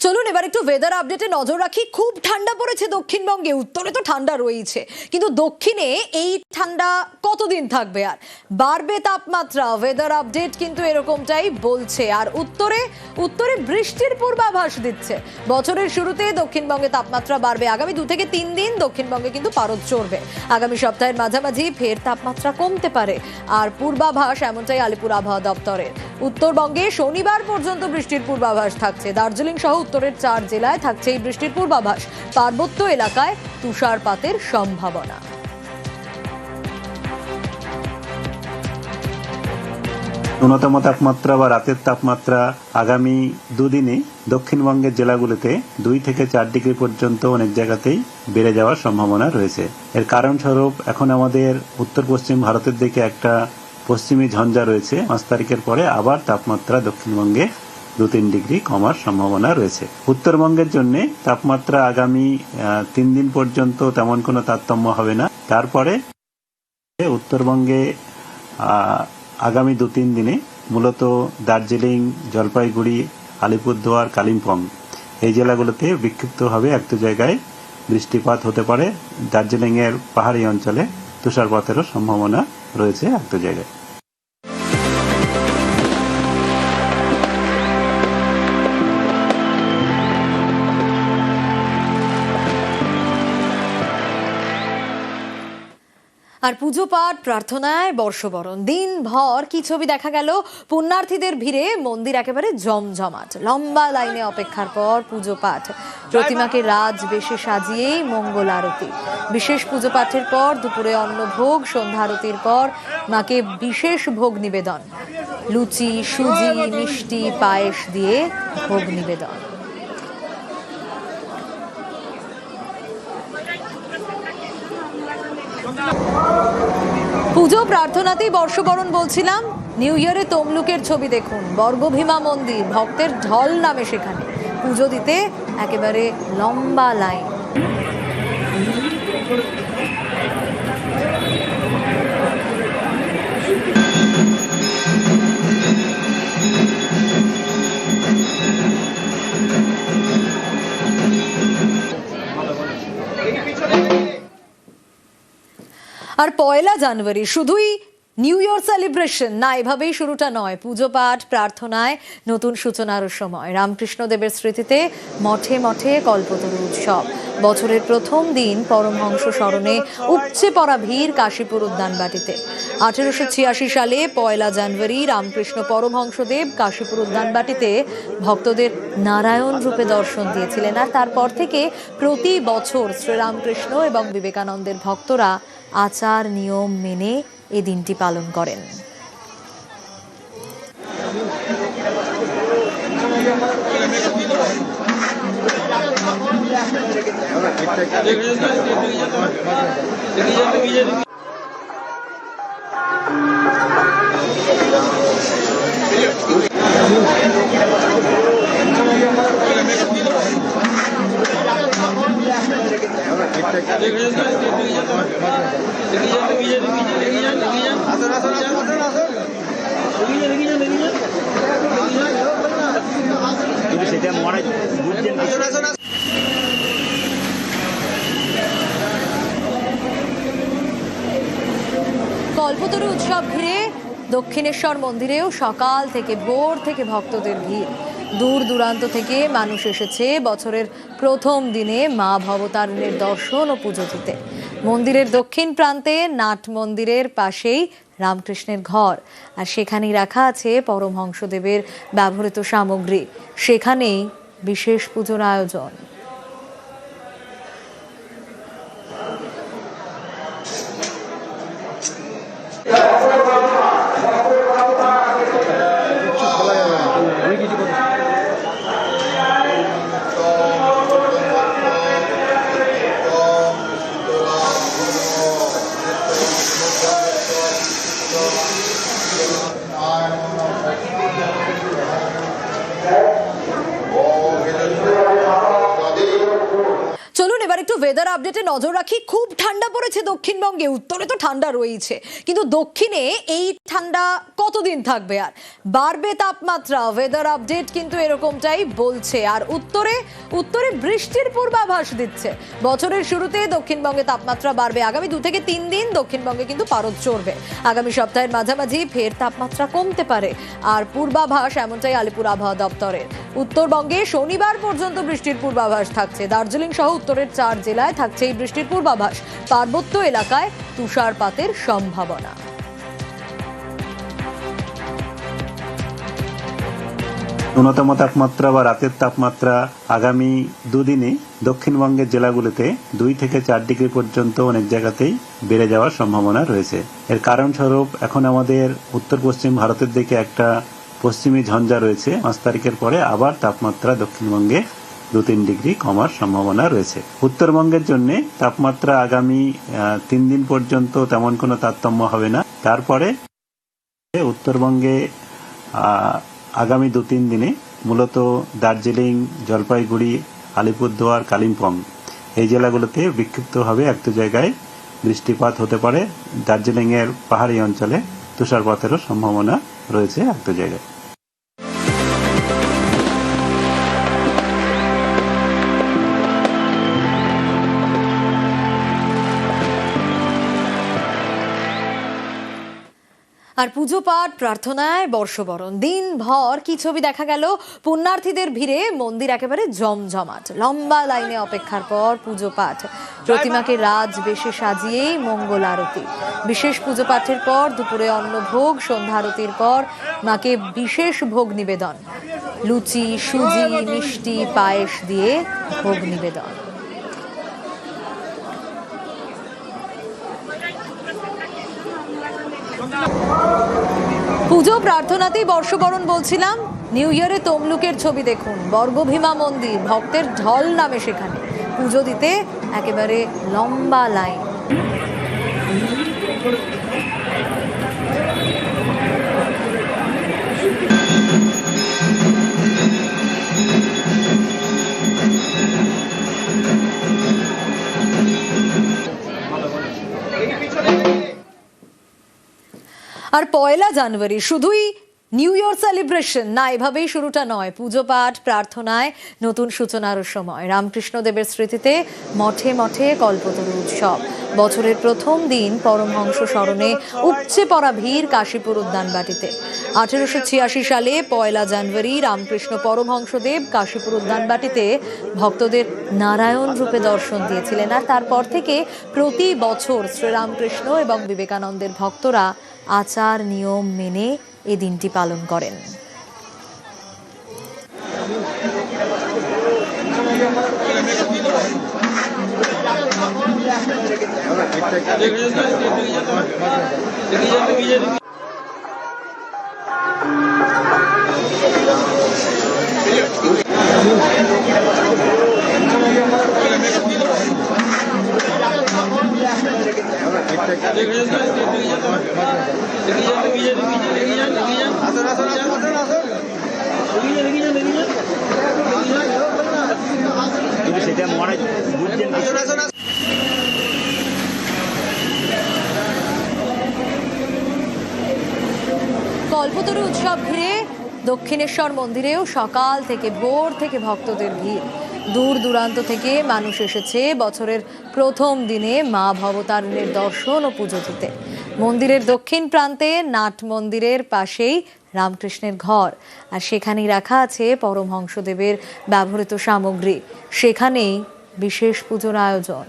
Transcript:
চলুন এবার একটু ওয়েদার আপডেটে নজর রাখি। খুব ঠান্ডা পড়েছে দক্ষিণবঙ্গে, উত্তরে তো ঠান্ডা রয়েছে, কিন্তু দক্ষিণে এই ঠান্ডা কতদিন থাকবে আর বাড়বে তাপমাত্রা? ওয়েদার আপডেট কিন্তু এরকমটাই বলছে। আর উত্তরে বৃষ্টির পূর্বাভাস দিচ্ছে। বছরের শুরুতে দক্ষিণবঙ্গে তাপমাত্রা বাড়বে। আগামী 2 থেকে 3 দিন দক্ষিণবঙ্গে কিন্তু পারদ চড়বে। আগামী সপ্তাহের মাঝামাঝি ফের তাপমাত্রা কমতে পারে। আর পূর্বাভাস এমনটাই আলিপুর আবহাওয়া দপ্তরের। উত্তরবঙ্গে শনিবার পর্যন্ত বৃষ্টির পূর্বাভাস থাকছে। দার্জিলিং সহ উত্তরের 4 জেলায় থাকছে এই বৃষ্টির পূর্বাভাস। পার্বত্য এলাকায় তুষারপাতের সম্ভাবনা। ন্যূনতম তাপমাত্রা বা রাতের তাপমাত্রা আগামী দুদিনে দক্ষিণবঙ্গের জেলাগুলোতে 2 থেকে 4 ডিগ্রি পর্যন্ত অনেক জায়গাতেই বেড়ে যাওয়ার সম্ভাবনা রয়েছে। এর কারণস্বরূপ এখন আমাদের উত্তর পশ্চিম ভারতের দিকে একটা পশ্চিমী ঝঞ্ঝা রয়েছে। 5 তারিখের পরে আবার তাপমাত্রা দক্ষিণবঙ্গে 2-3 ডিগ্রি কমার সম্ভাবনা রয়েছে। উত্তরবঙ্গের জন্য তাপমাত্রা আগামী 3 দিন পর্যন্ত তেমন কোনো তারতম্য হবে না। তারপরে উত্তরবঙ্গে আগামী 2-3 দিনে মূলত দার্জিলিং, জলপাইগুড়ি, আলিপুরদুয়ার, কালিম্পং এই জেলাগুলোতে বিক্ষিপ্তভাবে একটু জায়গায় বৃষ্টিপাত হতে পারে। দার্জিলিং এর পাহাড়ি অঞ্চলে তুষারপাতেরও সম্ভাবনা রয়েছে একটু জায়গায়। আর পুজো পাঠ, প্রার্থনায় বর্ষবরণ, দিনভর কি ছবি দেখা গেল। পুণ্যার্থীদের ভিড়ে মন্দির একেবারে জমজমাট। লম্বা লাইনে অপেক্ষার পর পুজো পাঠ, প্রতিমাকে রাজবেশে সাজিয়ে মঙ্গল আরতি। বিশেষ পুজো পাঠের পর দুপুরে অন্নভোগ, সন্ধ্যা আরতির পর মাকে বিশেষ ভোগ নিবেদন। লুচি, সুজি, মিষ্টি, পায়েস দিয়ে ভোগ নিবেদন। পুজো প্রার্থনাতেই বর্ষবরণ বলছিলাম। নিউ ইয়ারে তমলুকের ছবি দেখুন। বর্গভীমা মন্দির, ভক্তের ঢল নামে সেখানে। পুজো দিতে একেবারে লম্বা লাইন। আর 1 জানুয়ারি শুধুই নিউ ইয়ার সেলিব্রেশন না, এভাবেই শুরুটা নয়। পুজো পাঠ, প্রার্থনায় নতুন সূচনারও সময়। রামকৃষ্ণদেবের স্মৃতিতে মঠে মঠে কল্পতরু উৎসব। বছরের প্রথম দিন পরমহংস স্মরণে উপচে পড়া ভিড় কাশীপুর উদ্যানবাটিতে। 1886 সালে 1 জানুয়ারি রামকৃষ্ণ পরমহংসদেব কাশীপুর উদ্যানবাটিতে ভক্তদের নারায়ণ রূপে দর্শন দিয়েছিলেন। আর তারপর থেকে প্রতি বছর শ্রীরামকৃষ্ণ এবং বিবেকানন্দের ভক্তরা আচার নিয়ম মেনে এই দিনটি পালন করেন। কল্পতরু উৎসব ঘিরে দক্ষিণেশ্বর মন্দিরেও সকাল থেকে ভোর থেকে ভক্তদের ভিড়। দূর দূরান্ত থেকে মানুষ এসেছে বছরের প্রথম দিনে মা ভবতারিণীর দর্শন ও পুজো দিতে। মন্দিরের দক্ষিণ প্রান্তে নাট মন্দিরের পাশেই রামকৃষ্ণের ঘর, আর সেখানেই রাখা আছে পরমহংসদেবের ব্যবহৃত সামগ্রী। সেখানেই বিশেষ পুজোর আয়োজন। একটু ওয়েদার আপডেটে নজর রাখি। খুব ঠান্ডা পড়েছে দক্ষিণবঙ্গে, উত্তরে তো ঠান্ডা রয়েছে, কিন্তু দক্ষিণে এই ঠান্ডা কতদিন থাকবে আর বাড়বে তাপমাত্রা। ওয়েদার আপডেট কিন্তু এরকমটাই বলছে। আর উত্তরে বৃষ্টির পূর্বাভাস দিচ্ছে। বছরের শুরুতে দক্ষিণবঙ্গে তাপমাত্রা বাড়বে। আগামী 2 থেকে 3 দিন দক্ষিণবঙ্গে কিন্তু পারদ চড়বে। আগামী সপ্তাহের মাঝামাঝি ফের তাপমাত্রা কমতে পারে। আর পূর্বাভাস এমনটাই আলিপুর আবহাওয়া দপ্তরের। উত্তরবঙ্গে শনিবার পর্যন্ত বৃষ্টির পূর্বাভাস থাকছে। দার্জিলিং সহ উত্তরের 4 জেলায় থাকছে এই বৃষ্টির পূর্বাভাস। পার্বত্য এলাকায় তুষারপাতের সম্ভাবনা। ন্যূনতম তাপমাত্রা বা রাতের তাপমাত্রা আগামী দুদিনে দক্ষিণবঙ্গের জেলাগুলিতে 2 থেকে 4 ডিগ্রি পর্যন্ত অনেক জায়গাতেই বেড়ে যাওয়ার সম্ভাবনা রয়েছে। এর কারণ স্বরূপ এখন আমাদের উত্তর পশ্চিম ভারতের দিকে একটা পশ্চিমী ঝঞ্ঝা রয়েছে। 5 তারিখের পরে আবার তাপমাত্রা দক্ষিণবঙ্গে 2-3 ডিগ্রি কমার সম্ভাবনা রয়েছে। উত্তরবঙ্গের জন্য তাপমাত্রা আগামী 3 দিন পর্যন্ত তেমন কোনো তারতম্য হবে না। তারপরে উত্তরবঙ্গে আগামী 2-3 দিনে মূলত দার্জিলিং, জলপাইগুড়ি, আলিপুরদুয়ার, কালিম্পং এই জেলাগুলোতে বিক্ষিপ্তভাবে একটু জায়গায় বৃষ্টিপাত হতে পারে। দার্জিলিংয়ের পাহাড়ি অঞ্চলে তুষারপাতেরও সম্ভাবনা রয়েছে একটু জায়গায়। আর পুজো পাঠ, প্রার্থনায় বর্ষবরণ, দিনভর কি ছবি দেখা গেল। পুণ্যার্থীদের ভিড়ে মন্দির একেবারে জমজমাট। লম্বা লাইনে অপেক্ষার পর পুজো পাঠ। প্রতিমাকে রাজ বেশে সাজিয়ে মঙ্গল আরতি। বিশেষ পুজো পাঠের পর দুপুরে অন্নভোগ, সন্ধ্যা আরতির পর মাকে বিশেষ ভোগ নিবেদন। লুচি, সুজি, মিষ্টি, পায়েস দিয়ে ভোগ নিবেদন। পুজো প্রার্থনাতেই বর্ষবরণ বলছিলাম। নিউ ইয়ারে তমলুকের ছবি দেখুন। বর্গভীমা মন্দির, ভক্তের ঢল নামে সেখানে। পুজো দিতে একেবারে লম্বা লাইন। আর 1 জানুয়ারি শুধুই নিউ ইয়ার সেলিব্রেশন না, এভাবেই শুরুটা নয়। পুজো পাঠ, প্রার্থনায় নতুন সূচনারও সময়। রামকৃষ্ণদেবের স্মৃতিতে মঠে মঠে কল্পতরু উৎসব। বছরের প্রথম দিন পরমহংস স্মরণে উপচে পড়া ভিড় কাশীপুর উদ্যানবাটিতে। 1886 সালে 1 জানুয়ারি রামকৃষ্ণ পরমহংসদেব কাশীপুর উদ্যানবাটিতে ভক্তদের নারায়ণ রূপে দর্শন দিয়েছিলেন। আর তারপর থেকে প্রতি বছর শ্রীরামকৃষ্ণ এবং বিবেকানন্দের ভক্তরা আচার নিয়ম মেনে এই দিনটি পালন করেন। কল্পতরু উৎসব ঘিরে দক্ষিণেশ্বর মন্দিরেও সকাল থেকে ভোর থেকে ভক্তদের ভিড়। দূর দূরান্ত থেকে মানুষ এসেছে বছরের প্রথম দিনে মা ভবতারিণীর দর্শন ও পুজো দিতে। মন্দিরের দক্ষিণ প্রান্তে নাট মন্দিরের পাশেই রামকৃষ্ণের ঘর। আর সেখানেই রাখা আছে পরমহংসদেবের ব্যবহৃত সামগ্রী। সেখানেই বিশেষ পুজোর আয়োজন।